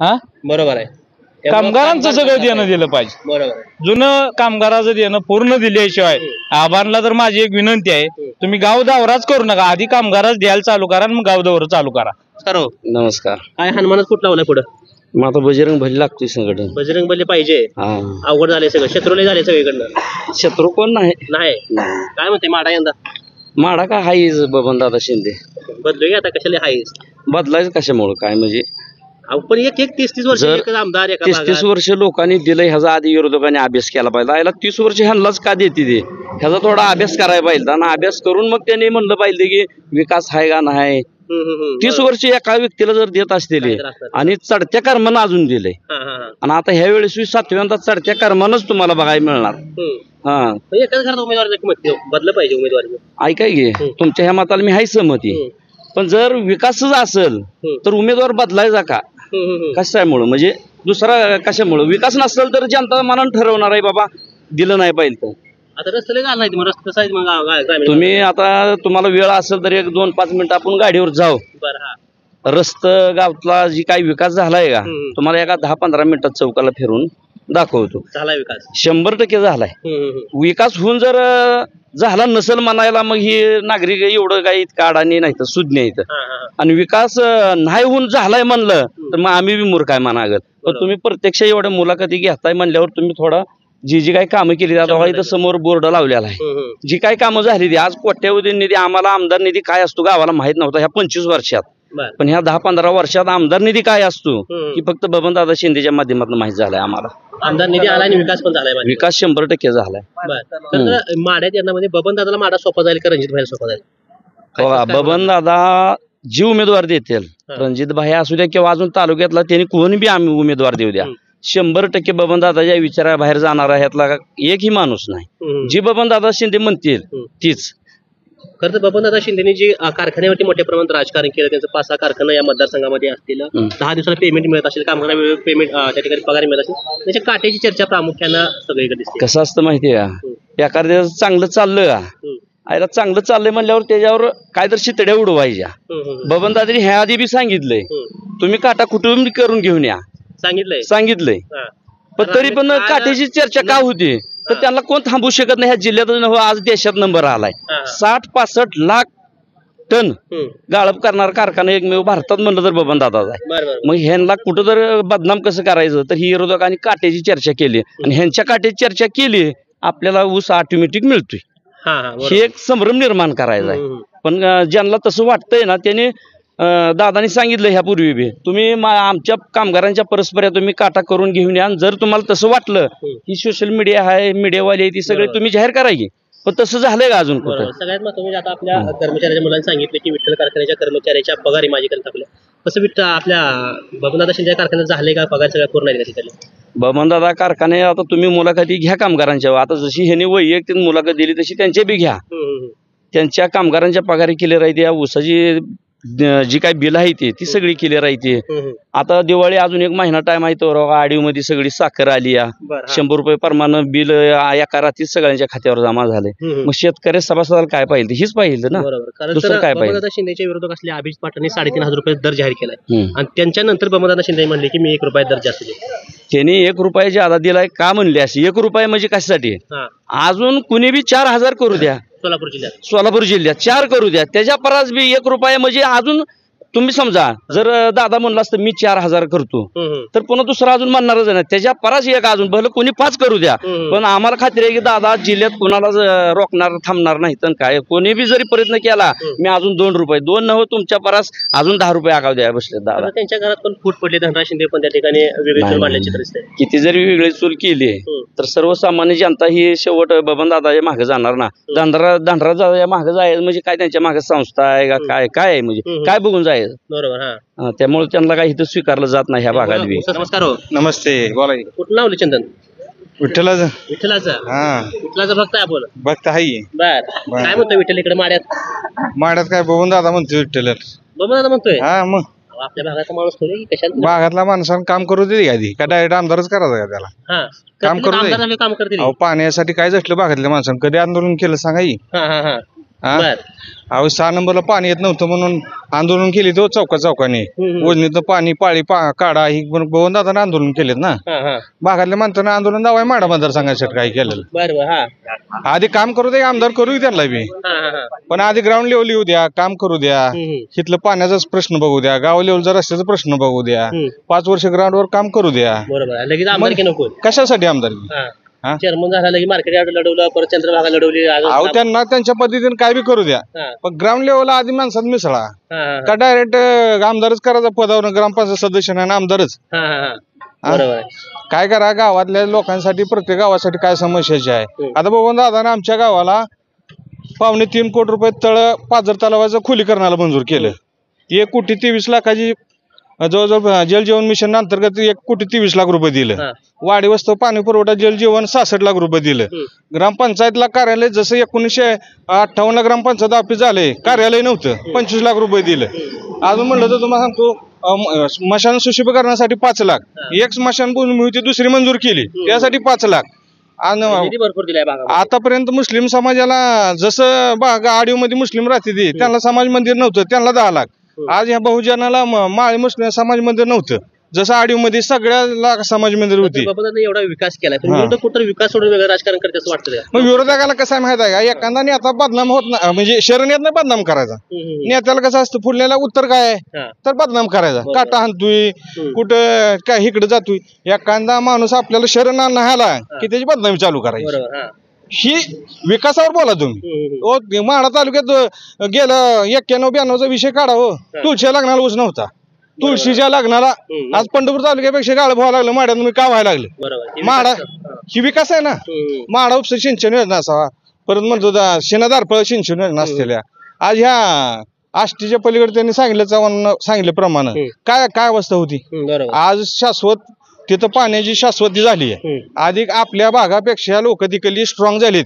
हा बरोबर आहे. कामगारांचं सगळं देणं दिलं पाहिजे. बरोबर जुनं कामगाराचं देणं पूर्ण दिल्याशिवाय आबांना तर माझी एक विनंती आहे तुम्ही गाव दौराच करू नका आधी कामगाराच द्यायला चालू करा मग गाव दौरा चालू करा. सर्व नमस्कार. काय हनुमानच कुठं लावलाय पुढं? मग आता बजरंग बली लागतोय संघटन बजरंग बली पाहिजे. अवघड झाले सगळं शत्रुले झाले सगळीकडनं. शत्रू कोण नाही काय म्हणते माडा यंदा? माडा का हाईच बबन दादा शिंदे बदलूया आता कशाला हाईस बदलायचं कशामुळे काय म्हणजे पण एक 30 वर्ष आमदार 30 वर्ष लोकांनी दिलं ह्याचा आधी विरोधकांनी अभ्यास केला पाहिजे याला 30 वर्ष ह्यांनाच का देते ते ह्याचा थोडा अभ्यास करायला पाहिजे आणि अभ्यास करून मग त्यांनी म्हणलं पाहिजे की विकास आहे का नाही. 30 वर्ष एका व्यक्तीला जर देत असलेले आणि चढत्या कर्मानं अजून दिले आणि आता ह्या वेळेस 7व्यांदा चढत्या कर्मानच तुम्हाला बघायला मिळणार. एकाच घरात उमेदवार बदल पाहिजे उमेदवार ऐकाय घे तुमच्या ह्या मताला मी हाय सहमती पण जर विकासच असेल तर उमेदवार बदलायचा का कशामुळे म्हणजे दुसरा कशामुळे विकास नसेल तर जनता मनानं ठरवणार आहे बाबा दिलं नाही पाहिजे तर. आता रस्त्याला घाल नाही मग रस्ता तुम्ही आता तुम्हाला वेळ असेल तर 1-2-5 मिनिटं आपण गाडीवर जाऊ रस्ता गावातला जी काही विकास झालाय का तुम्हाला एका 10-15 मिनिटात चौकाला फिरून दाखवतो. झाला विकास 100% झालाय. विकास होऊन जर झाला नसेल म्हणायला मग ही नागरिक एवढं काही इतकं अडाणी नाही तर सुज्ञ इथं आणि विकास नाही होऊन झालाय म्हणलं तर मग आम्ही बी मूर्ख आहे म्हणागत. पण तुम्ही प्रत्यक्ष एवढ्या मुलाखती घेताय म्हणल्यावर तुम्ही थोडा जी काही कामं केली आता इथं समोर बोर्ड लावलेला आहे जी काही कामं झाली ती आज कोट्यावधी निधी आम्हाला आमदार निधी काय असतो गावाला माहित नव्हता ह्या 25 वर्षात पण ह्या 10-15 वर्षात आमदार निधी काय असतो की फक्त बबनदादा शिंदेच्या माध्यमातून माहित झालाय आम्हाला. आमदार निधी आला आणि विकास पण झालाय विकास 100% झालाय. माड्यात यांना म्हणजे बबनदादाला माडा सोपा जाईल का रणजित भाई सोपा जाईल? बबनदादा जी उमेदवार देतील रणजित भाई असू द्या किंवा अजून तालुक्यातला त्यांनी कोणी बी आम्ही उमेदवार देऊ द्या 100% बबनदादाच्या विचाराबाहेर जाणारा ह्यातला एकही माणूस नाही. जी बबनदादा शिंदे म्हणतील तीच. खरं तर बबनदादा शिंदेनी जी कारखान्यावरती मोठ्या प्रमाणात राजकारण केलं त्यांचं 5-6 कारखाना या मतदारसंघामध्ये असतील 10 दिवसाला पेमेंट मिळत असेल कामगारांना पेमेंट त्या ठिकाणी पगार मिळत असेल त्याच्या काट्याची चर्चा प्रामुख्यानं सगळीकडे दिसते. कसं असतं माहितीये का एखाद्या चांगलं चाललं का आयला चांगलं चाललंय म्हणल्यावर त्याच्यावर काहीतरी शितड्या उडवायच्या. बबनदादानी ह्या आधी बी सांगितलंय तुम्ही काटा कुटुंब करून घेऊन या सांगितलंय पण तरी पण काट्याची चर्चा का होती तर त्यांना कोण थांबवू शकत नाही. ह्या जिल्ह्यात आज देशात नंबर आलाय 60-65 लाख टन गाळप करणारा कारखाना एकमेव भारतात म्हणलं तर बबनदादाचा आहे. मग ह्यांना कुठं तर बदनाम कसं करायचं तर ही विरोधकांनी काट्याची चर्चा केली आणि ह्यांच्या काट्याची चर्चा केली आपल्याला ऊस ऑटोमॅटिक मिळतोय हे एक संभ्रम निर्माण करायचा आहे. पण ज्यांना तसं वाटतंय ना त्याने दादानी सांगितलं ह्यापूर्वी बी तुम्ही आमच्या कामगारांच्या परस्पर तुम्ही काटा करून घेऊन या. जर तुम्हाला तसं वाटलं की सोशल मीडिया आहे, मीडियावाले ती सगळे तुम्ही जाहीर करायची, पण तसं झालंय का अजून कुठं? सगळ्यात महत्त्वाचं आता आपल्या कर्मचाऱ्याच्या मुलांनी सांगितलं की विठ्ठल कारखान्याच्या कर्मचाऱ्याच्या पगारी माझी करत आपल्या कसं विठ्ठल आपल्या बबनदादा शिंदे कारखान्यात झाले का पगार सगळ्या पूर्ण आहे का तिथे? बबनदादा कारखाने आता तुम्ही मुलाखती घ्या कामगारांच्या. आता जशी ह्यांनी वैयक्तिक मुलाखत दिली तशी त्यांचे बी घ्या. त्यांच्या कामगारांच्या पगारी क्लिअर आहे, त्या ऊसाची जी काही बिल आहे ती सगळी क्लिअर आहे ती. आता दिवाळी अजून 1 महिना टाइम आहे तर आडीव मध्ये सगळी साखर आली या 100 रुपये प्रमाणे बिल एका रात्रीत सगळ्यांच्या खात्यावर जमा झाले. मग शेतकरी सभासदाला काय पाहिजे? हीच पाहिजे ना, दुसरं काय पाहिजे? बबनदादा शिंदेच्या विरोधक असलेल्या अभिजित पाटलांनी 3,500 रुपये दर जाहीर केलाय आणि त्यांच्यानंतर बबनदादा शिंदे म्हणले की मी 1 रुपया दर जास्त देतो. त्यांनी 1 रुपया ज्यादा दिलाय का म्हणले असे? 1 रुपया म्हणजे कशासाठी? अजून कुणी बी 4,000 करू द्या, सोलापूर जिल्ह्यात 4 करू द्या, त्याच्या परास बी 1 रुपया म्हणजे अजून तुम्ही समजा जर दादा म्हणला असतं मी 4,000 करतो तर पुन्हा दुसरा अजून म्हणणारच नाही, त्याच्या परास एक अजून भलं कोणी 5 करू द्या. पण आम्हाला खात्री आहे की दादा जिल्ह्यात कोणाला रोखणार थांबणार नाही. तर काय कोणी बी जरी प्रयत्न केला मी अजून 2 रुपये 2 नव्हे तुमच्या परास अजून 10 रुपये आगाव द्या बसले दादा. त्यांच्या घरात पण फूट पडले, धनराज शिंदे पण त्या ठिकाणी वेगळी चूल मांडल्याची दिसते. किती जरी वेगळी चूल केली तर सर्वसामान्य जनता ही शेवट बबनदादाच्या मागे जाणार ना. धनराज दादाच्या मागे जायचं म्हणजे काय? त्यांच्या मागे संस्था आहे का काय काय आहे म्हणजे काय बघून जायचं? बरोबर. त्यामुळे त्यांना काही इथं स्वीकारलं जात नाही ह्या भागात बी. नमस्कार हो. नमस्ते, बोला. कुठं लावलं चंदन? विठ्ठलाचं. विठ्ठलाचं भक्त आहे आपण. भक्त आहे. बर काय म्हणतोय विठ्ठल इकडे माड्यात काय बघून दादा म्हणतोय विठ्ठल. बबनदादा म्हणतोय मग आपल्या भागाचा माणूस थोडी कशाला भागातला माणसानं काम करू दे आधी का डायरेक्ट आमदारच करायचं का त्याला? काम करू दे. काम करतील. पाण्यासाठी काय झटलं भागातल्या माणसानं? कधी आंदोलन केलं सांगाई? 6 नंबरला पाणी येत नव्हतं म्हणून आंदोलन केले तो चौकाने वजनीचं पाणी पाळी काढा ही बघून दादाने आंदोलन केलेत ना. भागातल्या माणसानं आंदोलन दावाय माडा मतदारसंघासाठी काय केलेलं. आधी काम करू दे, आमदार करू त्यांना बी, पण आधी ग्राउंड लेवल येऊ द्या, काम करू द्या. इथलं पाण्याचाच प्रश्न बघू द्या, गाव लेवलचा रस्त्याचा प्रश्न बघू द्या. 5 वर्ष ग्राउंडवर काम करू द्या. कशासाठी आमदार? चेअरमन झाला की मार्केट यार्ड लढवलं, परत चंद्रभागा लढवली. त्यांना त्यांच्या पद्धतीने काय बी करू द्या, पण ग्राउंड लेवलला आधी माणसात मिसळा. का डायरेक्ट आमदारच करायचा पदावर? ग्रामपंचायत सदस्य नाही आमदारच. काय करा, गावातल्या लोकांसाठी प्रत्येक गावासाठी काय समस्याची आहे. आता बघून दादा आमच्या गावाला 2.25 कोटी रुपये पाझर तलावाचं खुलीकरणाला मंजूर केलं. 1,23,00,000 जवळजवळ जल जीवन मिशन अंतर्गत 1,23,00,000 रुपये दिलं. वाडी वस्ती पाणी पुरवठा जल जीवन 66,00,000 रुपये दिलं. ग्रामपंचायतला कार्यालय जसं 1958 ग्रामपंचायत ऑफिस झाले, कार्यालय नव्हतं, 25,00,000 रुपये दिलं. अजून म्हणलं तर तुम्हाला सांगतो स्मशान सुशोभीकरणासाठी 5 लाख, एक स्मशानभूमी होती दुसरी मंजूर केली त्यासाठी 5 लाख. आतापर्यंत मुस्लिम समाजाला जसं आडीव मध्ये मुस्लिम राहते त्यांना समाज मंदिर नव्हतं, त्यांना 10 लाख. आज ह्या बहुजनाला माळी मुस्लिम समाज मंदिर नव्हतं, जसं आडीव मध्ये सगळ्याला समाज मंदिर होती. एवढा विकास केला कुठं विकास सोडून वेगळं राजकारण करते असं वाटतं. मग विरोधकाला कसं आहे माहिती आहे का? एखादा नेता बदनाम होत नाही म्हणजे शरण येत नाही बदनाम करायचा. नेत्याला कसं असतं फुडलेला उत्तर काय आहे तर बदनाम करायचा. काटा हाणतोय कुठं काय इकडे जातोय. एखादा माणूस आपल्याला शरण आला की त्याची बदनामी चालू करायची. ही विकासावर बोला तुम्ही. माढा तालुक्यात गेलं 91-92चा विषय काढा हो. तुळशीच्या लग्नाला ऊस नव्हता, तुळशीच्या लग्नाला आज पंढरपूर तालुक्यापेक्षा गाळ व्हावं लागलं. माड्यात तुम्ही का व्हायला लागलं? माडा ही विकास आहे ना. माडा उपसा सिंचन योजना असावा, परत म्हणतो शेणादारफळ सिंचन योजना असलेल्या. आज ह्या आष्टीच्या पलीकडे त्यांनी सांगितल्याप्रमाणे काय काय अवस्था होती. आज शाश्वत तिथं पाण्याची शाश्वती झाली आहे. आधी आपल्या भागापेक्षा लोक तिकडली स्ट्रॉंग झालीत.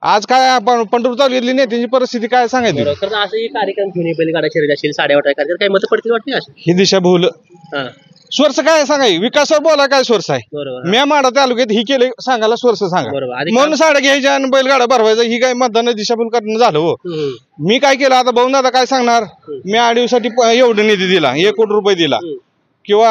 आज काय आपण पंढरपूर तालुक्यातली नेत्यांची परिस्थिती काय सांगायची? कार्यक्रम घेऊन बैलगाडा शर्यत असेल, 8:30 कार्यक्रम काय मत पडतील वाटते ही दिशाभूल. सोर्स काय सांगाय? विकासावर बोला काय सोर्स आहे? मी माडा तालुक्यात ही केले सांगायला सोर्स सांगा. म्हणून साड्या घ्यायच्या आणि बैलगाडा भरवायचा ही काय मतदान दिशाभूल करणं झालं हो. मी काय केलं आता भाऊ दादा काय सांगणार? मी आडीवसाठी एवढं निधी दिला, 1 कोटी रुपये दिला. किंवा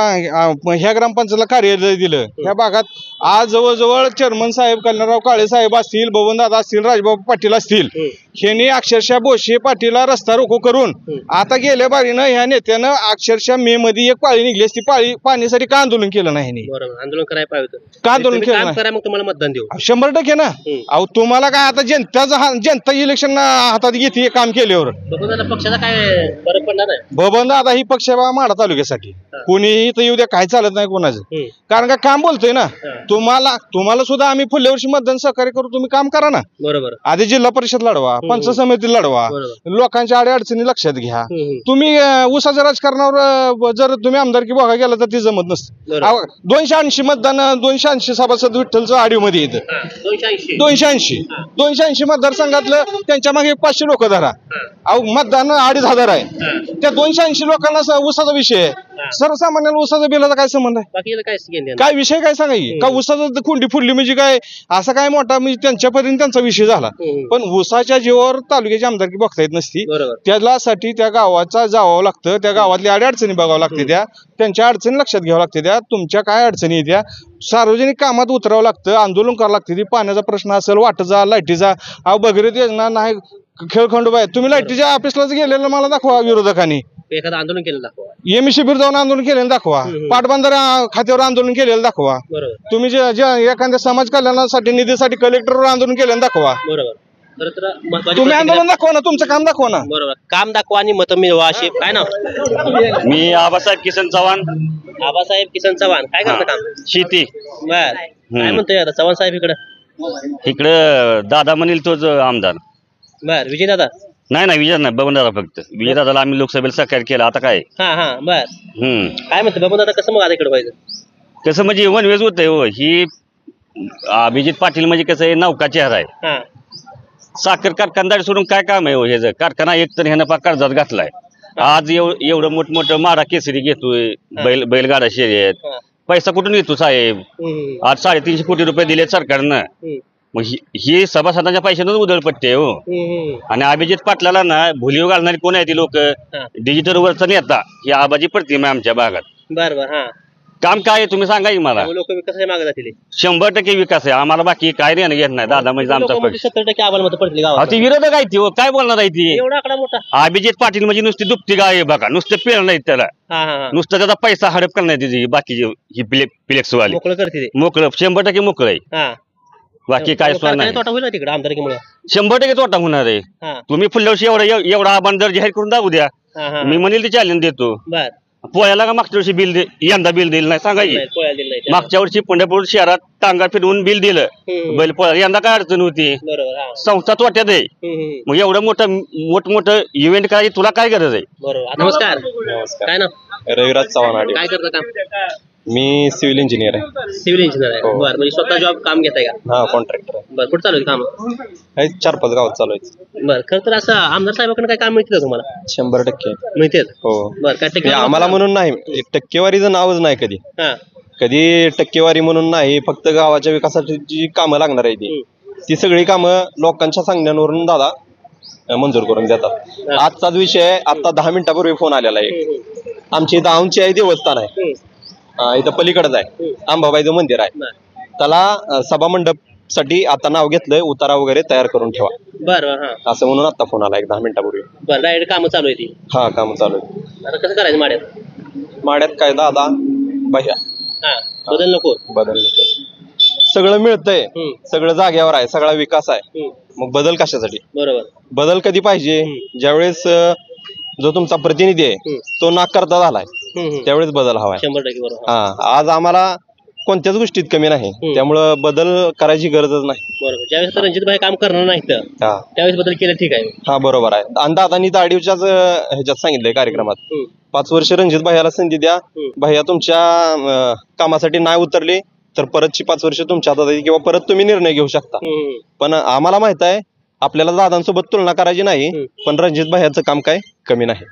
ह्या ग्रामपंचायतला कार्यालय दिलं, ह्या भागात आज जवळजवळ चेअरमन साहेब, कल्याणराव काळे साहेब असतील, बबनदादा असतील, राजबाबू पाटील असतील, ह्यांनी अक्षरशः बोशे पाटीलला रस्ता रोको करून आता गेल्या बारीनं ह्या नेत्यानं अक्षरशः मे मध्ये एक पाळी निघली असती, पाण्यासाठी का आंदोलन केलं नाही ह्यांनी? बरोबर, आंदोलन करायला पाहिजे होतं. का आंदोलन तुम्ही केलं काम नाही? करा, मग तुम्हाला मतदान देऊ. 100% ना. अहो तुम्हाला काय आता जनता इलेक्शन हातात घेते काम केल्यावर. बबनदादा पक्षाचा काय फरक पडणार नाही. बबनदादा ही पक्ष माडा तालुक्यासाठी कोणीही इथं येऊ द्या, काय चालत नाही कोणाचं, कारण का काम बोलतोय ना. तुम्हाला सुद्धा आम्ही पुढल्या वर्षी मतदान सहकार्य करू, तुम्ही काम करा ना. बरोबर. आधी जिल्हा परिषद लढवा, पंचायत समिती लढवा, लोकांच्या अडचणी लक्षात घ्या. तुम्ही ऊसाच्या राजकारणावर जर तुम्ही आमदारकी बघा गेला तर ती जमत नसतं. 280 मतदान, 280 सभासद विठ्ठलचं आडीव मध्ये येतं. 280 मतदारसंघातलं त्यांच्या मागे 500 लोक धरा. अहो मतदान 2500 आहे. त्या 280 लोकांना ऊसाचा विषय आहे. सर्वसामान्याला ऊसाचा बिलाचा काय संबंध आहे? काय विषय काय सांगायची का? ऊसाचं कुंडी फुडली म्हणजे काय असा काय मोठा म्हणजे त्यांच्यापर्यंत त्यांचा विषय झाला. पण ऊसाच्या जीवावर तालुक्याची आमदारकी बघता येत नसती. त्यासाठी त्या गावाचा जावं लागतं, त्या गावातल्या अडचणी बघावं लागते, त्यांच्या अडचणी लक्षात घ्यावं लागते, तुमच्या काय अडचणी येत्या सार्वजनिक कामात उतरावं लागतं, आंदोलन करावं लागते. पाण्याचा प्रश्न असेल, वाटचा, लाईटीचा, अहो भगीरथ योजना नाही, खेळखंडोबा आहे. तुम्ही लाईटीच्या ऑफिसलाच गेलेलं मला दाखवा, विरोधकांनी एखादं आंदोलन केलं दाखवा, शिबिर जाऊन आंदोलन केलेलं दाखवा, पाटबंधारे खात्यावर आंदोलन केलेलं दाखवा, तुम्ही जे एखाद्या समाज कल्याणासाठी निधीसाठी कलेक्टरवर आंदोलन केलेलं दाखवा. तुम्ही आंदोलन दाखवा ना, तुमचं काम दाखवा ना. बरोबर, काम दाखवा आणि मतं मिळवा. असे काय ना. मी आबासाहेब किसन चव्हाण. आबासाहेब किसन चव्हाण काय करता काम? शेती. बर, काय म्हणतोय आता चव्हाण साहेब इकडं दादा म्हणील तोच आमदार. बर, विजय दादा? नाही विजय नाही, बबन दादा फक्त. विजय दादाला आम्ही लोकसभेला सहकार्य केलं, आता काय. बर. काय म्हणतो बबन दादा, कसं मग आता इकडे पाहिजे? कसं म्हणजे वन वेज होतंय हो. ही अभिजित पाटील म्हणजे कसं आहे, नौका चेहरा आहे. साखर कारखानदारी सोडून काय काम आहे हो हे? कारखाना एक तर ह्यानं कर्जात घातलाय. आज एवढं मोठमोठं माडा केसरी घेतोय, बैलगाडा शर्यत, पैसा कुठून येतो साहेब? आज 350 कोटी रुपये दिले सरकारनं. मग ही सभासदांच्या पैशातून उधळपट्टी हो. आणि अभिजित पाटलाला ना भुलीव घालणारी कोण आहे ती लोक? डिजिटल वरचा नेता ही आबाजी प्रतिमा आहे आमच्या भागात. बरोबर. काम काय आहे तुम्ही सांगा की मला. लोक विकासाच्या मागे जातील. 100% विकास आहे आम्हाला, बाकी काय रे घेत नाही. दादा म्हणजे आमचा पक्ष 70% आम्हाला मत पडली गावात. ती विरोधक आहे ती हो, काय बोलणार आहे ती? एवढा आकडा मोठा. अभिजित पाटील म्हणजे नुसती दुपती गाय आहे बघा, नुसतं पेळ नाही त्याला, नुसतं त्याचा पैसा हडप करणार तिची. बाकीची ही फ्लेक्स वाली मोकळं करते, मोकळं 100% मोकळं आहे. बाकी काय नाही. तोटा होईल तिकडे आमदारकीमुळे. 100% तोटा होणार आहे. तुम्ही पुढल्या वर्षी एवढा आव्हान जर जाहीर करून दाबू द्या, मी म्हणेल ते चॅलेंज देतो. पोळ्याला का मागच्या वर्षी बिल यंदा बिल दिलं नाही सांगायची. मागच्या वर्षी पंढरपूर शहरात टांगा फिरवून बिल दिलं बैल पोळ्याला, यंदा काय अडचण होती? संस्था तोट्यात आहे. मग एवढं मोठमोठं इव्हेंट करायची तुला काय गरज आहे? बरोबर. नमस्कार. काय ना? रविराज चव्हाण. काय करता काम? मी सिव्हिल इंजिनियर आहे. सिव्हिल इंजिनियर आहे. बरं, म्हणजे स्वतः जॉब काम घेताय का? हा, कॉन्ट्रॅक्टर आहे. बरं, कुठं चालू आहे काम? 4-5 गावात चालू आहे. बरं, खरं तर असं आमदार साहेबांकडे काय काम मिळतं तुम्हाला? 100% मिळते. हो. बरं, काय हे आम्हाला म्हणून नाही, टक्केवारीचं नावच नाही कधी टक्केवारी म्हणून नाही. फक्त गावाच्या विकासाची जी कामं लागणार आहे ती सगळी कामं लोकांच्या सांगण्यावरून दादा मंजूर करून देतात. आजचाच विषय आहे. आता 10 मिनिटापूर्वी फोन आलेला आहे. आमची इथं औंची आहे देवस्थान आहे, इथं पलीकडच आहे अंबाबाईचं मंदिर आहे. त्याला सभा मंडप साठी आता नाव घेतलंय, उतारा वगैरे तयार करून ठेवा. बरं. असं म्हणून आता फोन आला 10 मिनिटापूर्वी. बरं, डायरेक्ट काम चालू आहे ती? हा, काम चालू आहे. आता कसं करायचं माड्यात काय दादा भैया बदल नको. सगळं मिळतंय, सगळं जाग्यावर आहे, सगळा विकास आहे. मग बदल कशासाठी? बरोबर. बदल कधी पाहिजे? ज्यावेळेस जो तुमचा प्रतिनिधी आहे तो नाकारता झालाय त्यावेळेस बदल हवाय. 100% बरोबर. आज आम्हाला कोणत्याच गोष्टीत कमी नाही, त्यामुळं बदल करायची गरजच नाही. बरोबर. ज्यावेळेस रणजित भाई काम करणार नाही त्यावेळेस बदल केलं ठीक आहे. हा, बरोबर आहे. आणि दादांनी दाडीवच्याच ह्याच्यात सांगितलंय कार्यक्रमात, 5 वर्ष रणजित भाईला संधी द्या. भैया तुमच्या कामासाठी नाही उतरले तर परतची 5 वर्ष तुमच्या हातात आहे, किंवा परत तुम्ही निर्णय घेऊ शकता. पण आम्हाला माहित आहे आपल्याला दादांसोबत तुलना करायची नाही, पण रणजित भाईचं काम काय कमी नाही.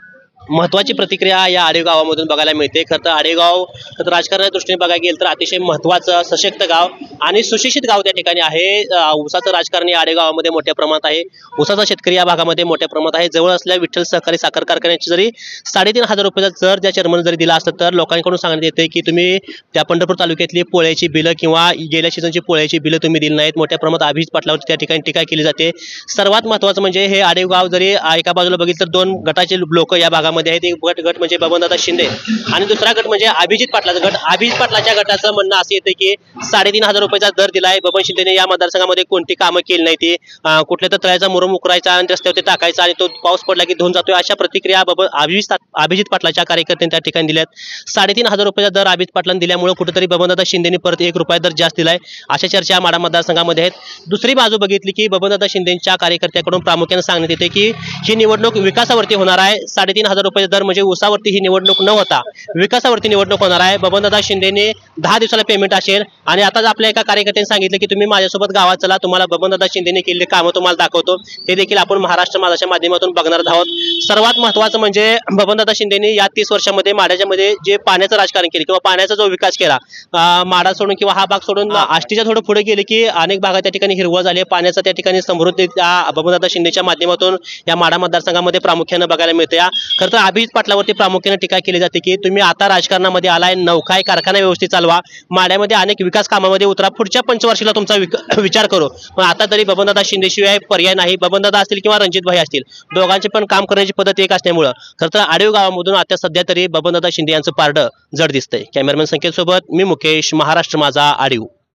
महत्वाची प्रतिक्रिया या आडेगाव गावामधून बघायला मिळते. खरं तर आडेगाव तर राजकारणाच्या दृष्टीने बघायला गेलं तर अतिशय महत्वाचं सशक्त गाव आणि सुशिक्षित गाव त्या ठिकाणी आहे. ऊसाचं राजकारण या आडेगावामध्ये मोठ्या प्रमाणात आहे. ऊसाचा शेतकरी या भागामध्ये मोठ्या प्रमाणात आहे. जवळ असलेल्या विठ्ठल सहकारी साखर कारखान्याची जरी 3,500 रुपयाचा जर त्या चेअरमन जरी दिला असतं तर लोकांकडून सांगण्यात येते की तुम्ही त्या पंढरपूर तालुक्यातली पोळ्याची बिलं किंवा गेल्या सीझनची पोळ्याची बिलं तुम्ही दिली नाहीत. मोठ्या प्रमाणात अभिजित पाटलावर त्या ठिकाणी टीका केली जाते. सर्वात महत्वाचं म्हणजे हे आडेगाव जरी एका बाजूला बघितलं तर 2 गटाचे लोक या भागामध्ये आहेत. एक गट म्हणजे बबनदादा शिंदे आणि दुसरा गट म्हणजे अभिजित पाटलाचा गट. अभिजित पाटलाच्या गटाचं म्हणणं असं येतं की 3,500 रुपयाचा दर दिलाय. बबन शिंदेने या मतदारसंघामध्ये कोणती कामं केली नाही. ती कुठल्या तर तळ्याचा मुरुम उकरायचा आणि रस्त्यावरती टाकायचा आणि तो पाऊस पडला की धुवून जातोय, अशा प्रतिक्रिया अभिजित पाटलाच्या कार्यकर्त्यांनी त्या ठिकाणी दिल्यात. 3,500 रुपयाचा दर अभिजित पाटलांनी दिल्यामुळे कुठेतरी बबनदादा शिंदेने परत 1 रुपया दर जास्त दिलाय, अशा चर्चा माढा मतदारसंघामध्ये आहेत. दुसरी बाजू बघितली की बबनदादा शिंदेच्या कार्यकर्त्यांकडून प्रामुख्याने सांगण्यात येते की ही निवडणूक विकासावरती होणार आहे. 3,500 रुपयाचा दर म्हणजे ऊसावरती ही निवडणूक न होता विकासावरती निवडणूक होणार आहे. बबनदादा शिंदेने 10 दिवसाला पेमेंट असेल आणि आताच आपल्या एका कार्यकर्त्यांनी सांगितलं की तुम्ही माझ्यासोबत गावात चला, तुम्हाला बबनदादा शिंदेने केलेली कामं तुम्हाला दाखवतो. ते देखील आपण महाराष्ट्र माझाच्या माध्यमातून बघणार आहोत. सर्वात महत्वाचं म्हणजे बबनदादा शिंदेने या 30 वर्षामध्ये माढ्यामध्ये जे पाण्याचं राजकारण केलं किंवा पाण्याचा जो विकास केला, माढा सोडून किंवा हा भाग सोडून आष्टीच्या थोडं पुढे गेले की अनेक भागात त्या ठिकाणी हिरवळ झाली. पाण्याचा त्या ठिकाणी समृद्धी बबनदादा शिंदेच्या माध्यमातून या माढा मतदारसंघामध्ये प्रामुख्याने बघायला मिळते. खरं तर अभिजित पाटलावरती प्रामुख्याने टीका केली जाते की तुम्ही आता राजकारणामध्ये आलाय, नौखाय कारखाना व्यवस्थित चालवा, माढ्यामध्ये अनेक विकास कामामध्ये उतरा, पुढच्या पंचवार्षिकला तुमचा विचार करू. पण आता तरी बबनदादा शिंदेशिवाय पर्याय नाही. बबनदादा असतील किंवा रणजित भाई असतील, दोघांचे पण काम करण्याची पद्धत एक असल्यामुळं खरं तर आडेगाव गावामधून आता सध्या तरी बबनदादा शिंदे यांचं पारडं जड दिसतंय. कॅमेरामॅन संकेत सोबत मी मुकेश, महाराष्ट्र माझा, आडिव.